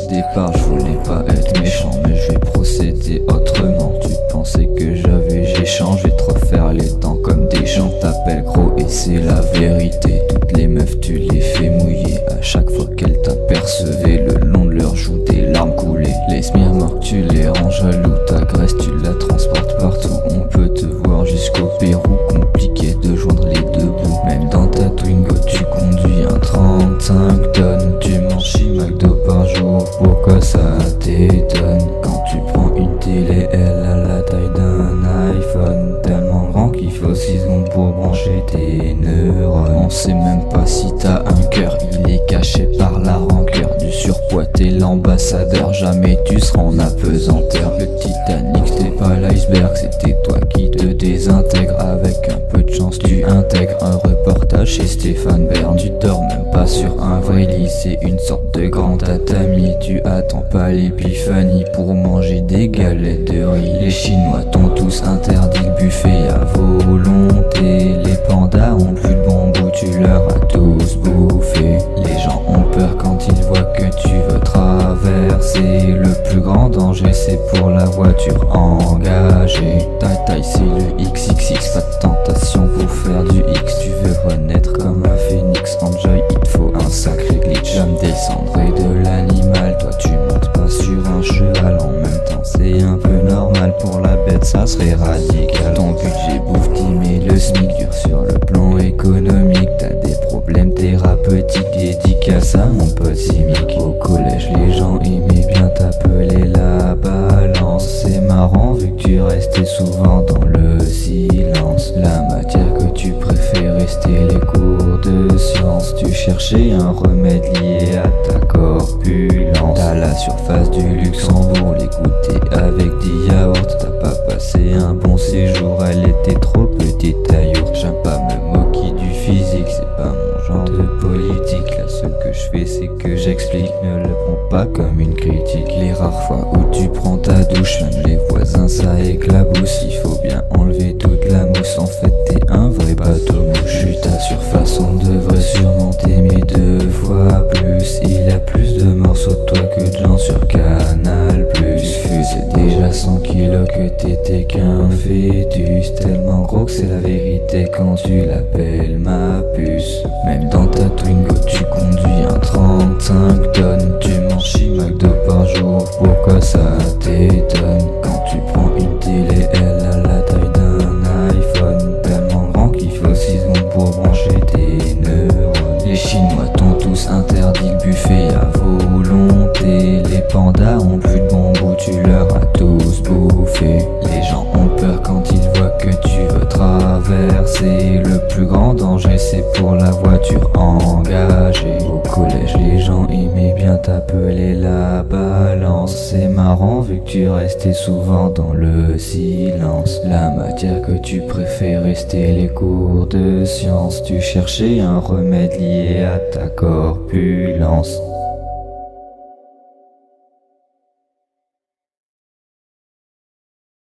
départ je voulais pas être méchant, mais je vais procéder autrement. Tu pensais que j'ai changé, je vais te refaire les dents comme des gens. T'appelles gros et c'est la vérité. Toutes les meufs tu les fais mouiller à chaque fois qu'elles t'apercevaient. Le long de leurs joues des larmes coulaient. Les smirmorques tu les rends jaloux. Ta graisse tu la transportes partout. On peut te voir jusqu'au Pérou. Compliqué de joindre les deux bouts. Même dans ta Twingo tu conduis un 35 tonnes. Tu manges 6 McDo par jour. Pourquoi ça t'étonne? Quand tu prends une télé, elle a la taille d'un iPhone. Tellement grand qu'il faut 6 secondes pour brancher tes neurones. On sait même pas si t'as un cœur, il est caché par la rancœur. Du surpoids t'es l'ambassadeur, jamais tu seras en apesanteur. Le Titanic c'était pas l'iceberg, c'était toi qui te désintègre. Avec un peu de chance tu intègres un reportage chez Stéphane Bern. Tu dors même pas sur un vrai lit, c'est une sorte de grand tatami. Tu attends pas l'épiphanie pour manger des galettes de riz. Les Chinois t'ont tous interdit le buffet à volonté. Les pandas ont plus de bambou, tu leur as tous bouffé. Les gens ont peur quand ils voient que tu veux traverser. Le plus grand danger c'est pour la voiture engagée. Ta taille c'est le XXX, pas de tentation pour faire du X. Tu veux renaître comme un phénix, enjoy, il te faut un sacré glitch. Je me descendrai de l'animal, toi tu montes pas sur un cheval. En même temps c'est un peu normal, pour la bête ça serait radical. Ton budget bouffe 10 000 le SMIC, dur sur le plan économique. T'as des problèmes thérapeutiques, dédicace à mon pote Simic. Au collège les gens aimaient bien t'appeler la balance. C'est marrant vu que tu restais souvent dans le silence. La matière que tu préférais c'était les cours de sciences. Tu cherchais un remède lié à ta corpulence. À la surface du Luxembourg, les goûter avec des yaourts. T'as pas passé un bon séjour, elle était trop petite ta yourte. J'aime pas me moquer du physique, c'est pas mon genre de politique. Là ce que je fais c'est que j'explique, ne le prends pas comme une critique. Les rares fois où tu prends ta douche, même les voisins ça éclabousse. Il faut bien enlever toute la mousse, en fait t'es un vrai bateau mouche. Vu ta surface on devrait sûrement t'aimer 2 fois plus. Il y a plus de morceaux de toi que de gens sur Canal+. Tu faisais déjà 100 kilos que t'étais qu'un fœtus. Tellement gros que c'est la vérité quand tu l'appelles ma puce. Même dans ta Twingo tu conduis un 35 tonnes. Tu manges 6 McDo par jour, pourquoi ça t'étonne? Quand tu prends une télé, elle a la taille d'un iPhone. Tellement grand qu'il faut 6 secondes pour brancher tes neurones. Les Chinois t'ont tous interdit le buffet à volonté. Les pandas ont plus de bambou, tu leur as tous bouffé. Les gens ont peur quand ils voient que tu veux traverser. Le plus grand danger c'est pour la voiture engagée. Au collège les gens aimaient bien t'appeler la balance. C'est marrant vu que tu restais souvent dans le silence. La matière que tu préférais c'était les cours de sciences. Tu cherchais un remède lié à ta corpulence.